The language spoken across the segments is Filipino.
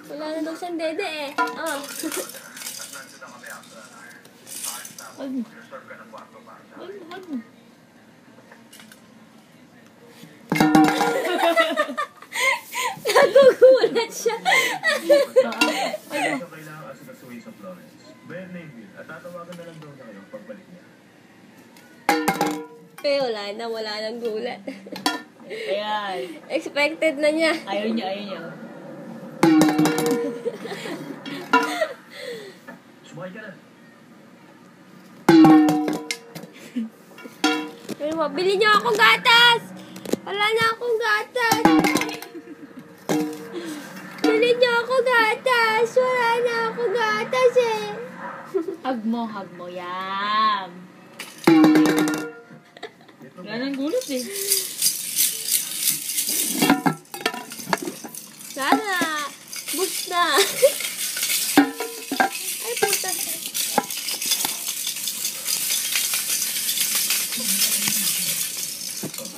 Wala na daw siyang dede eh. Oh. Ay. Nagugulat siya. Pero wala nang gulat. Ayan. Expected na niya. Ayaw niya. Sumakay ka na. Pero mabili niyo akong gatas! Wala na akong gatas! Bili niyo akong gatas! Wala na akong gatas eh! Hug mo. Yan. Wala nang gulat eh. Sana! Boost na! Ay, puta!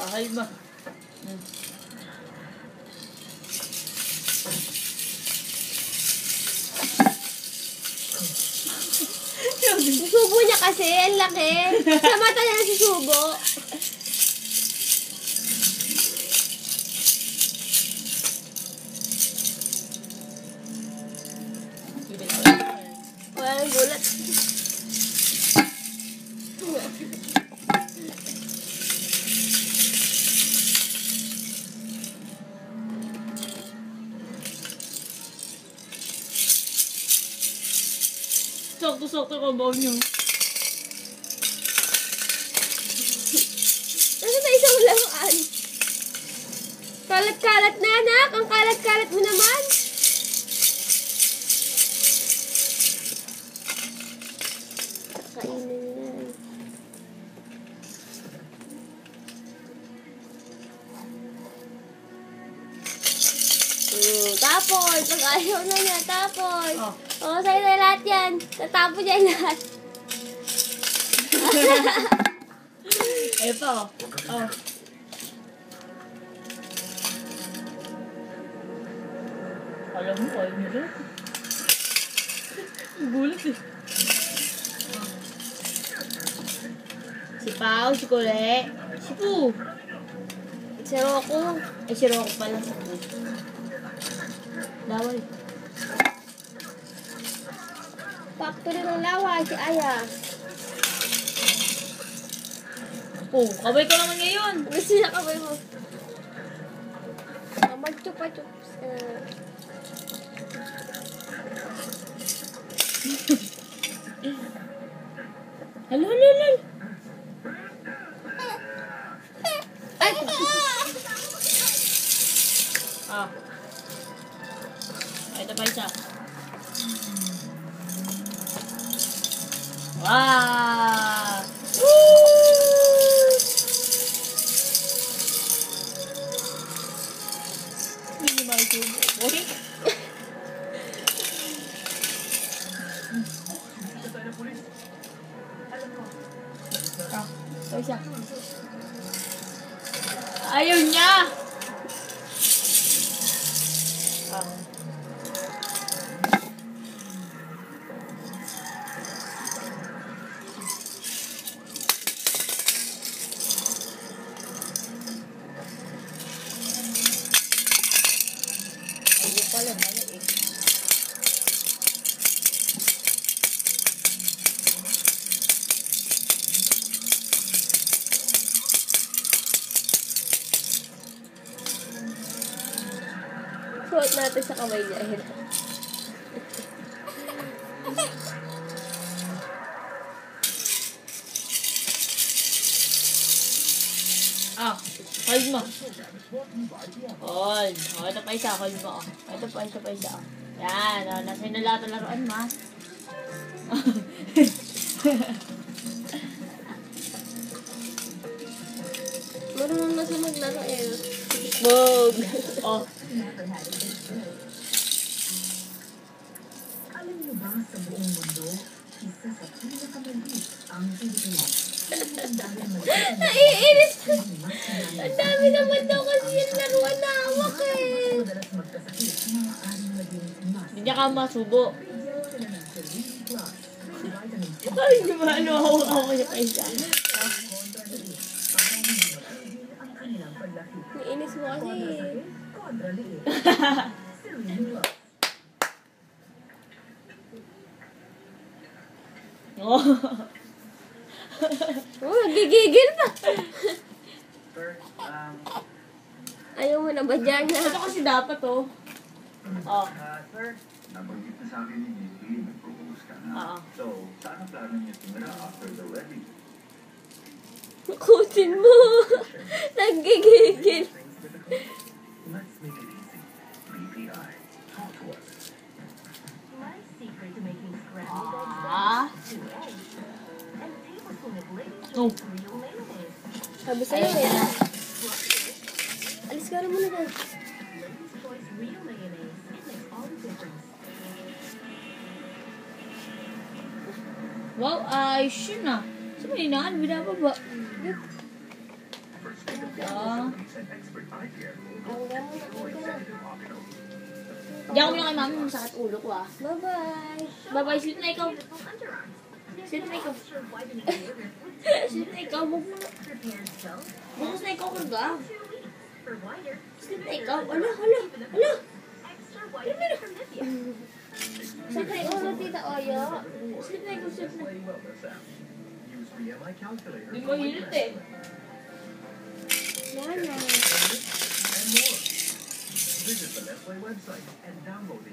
Ahal mo. Susubo niya kasi, ang laki. Sa mata niya nasusubo. Walang gulat. Sakto ka ba niyo? Nasa na isang laruan? Kalat-kalat na, anak! Ang kalat-kalat mo naman! Kainin na. Tapos! Pag ayaw na niya, tapos! Oo, sa'yo na lahat yan. Tatapon niya lahat. Ayun pa, oh. Alam mo, ayaw niyo rin. Gulat eh. Si Pao, si Kule, si Poo. Si Rocco. Ay, si Rocco pala si Poo. Laway. Factory ng laway, si Aya. Oh, kabay ko naman ngayon. Gusto niya kabay mo. Mag-chupa-chup. Halo. Ay! Ito pa isa. Wow! Hindi ba ito? Boy? Ito isa. Ayaw niya! Ayaw pala, mali eh. Suot natin sa kamay niya. Hold mo. Hold. Ito pa isa, hold mo. Ito pa isa. Yan, nasa na lahat ang laruan mo. Marunong na siya maglaro eh. Bog! Oh. Alam niyo ba sa buong mundo, isa sa pinakamaliit ang Pilipinas. Naiinis ko. Ang dami naman daw kasi yung laruan na hawak eh. Madalas magkasakit. Hindi niya ka masubo. Bigyan sila ng Celine Plus. Vitamin C. Ay, di ba? Ano, hawak niya pa isa. Kontra liit. Para hindi matigil ang kanilang paglaki. Nainis mo kasi. Kontra sakit, kontra liit. Celine Plus. Oh. Oh, nagigigil pa. Sir, Ayaw mo na ba dyan na? Ito kasi dapat, oh. Oh. sir, nabanggit na sa akin ni Nikki, nag-propose ka na. Oo. So, saan ang plano niyo tumira after the wedding? Kusin mo. Nagigigil. Things difficult? Let's make it easy. BPI, talk to us. My secret to making scrambled eggs Ah. is 2 eggs. And a tablespoon of Lady's Oh. Choice real mayonnaise. Sabi sa'yo eh. Alis ka na muna dyan. Lady's Choice real mayonnaise. It makes all the difference. Wow, ayos yun ah. Sa malinaan, binababa. First state of the Ah. and expert eye care. Ang gano'n. Executive optional. Diyan ko muna kay mami, masakit ulo ko ah. Bye-bye. Bye-bye, sleep na ikaw. Beautiful underarms. Sleep na ikaw. Extra whitening deodorant with Sleep na ikaw. prepared self. Bukas na ikaw karga. For whiter, Sleep na ikaw. Ala, ala, ala. extra whitening from Nivea. Sa kay ulo, Tita Oyo. Sleep na ikaw, sleep na. Nestle Wellness app. Use BMI calculator. Hindi mo hilit eh. Yan na. And more. Visit the Nestle website and download the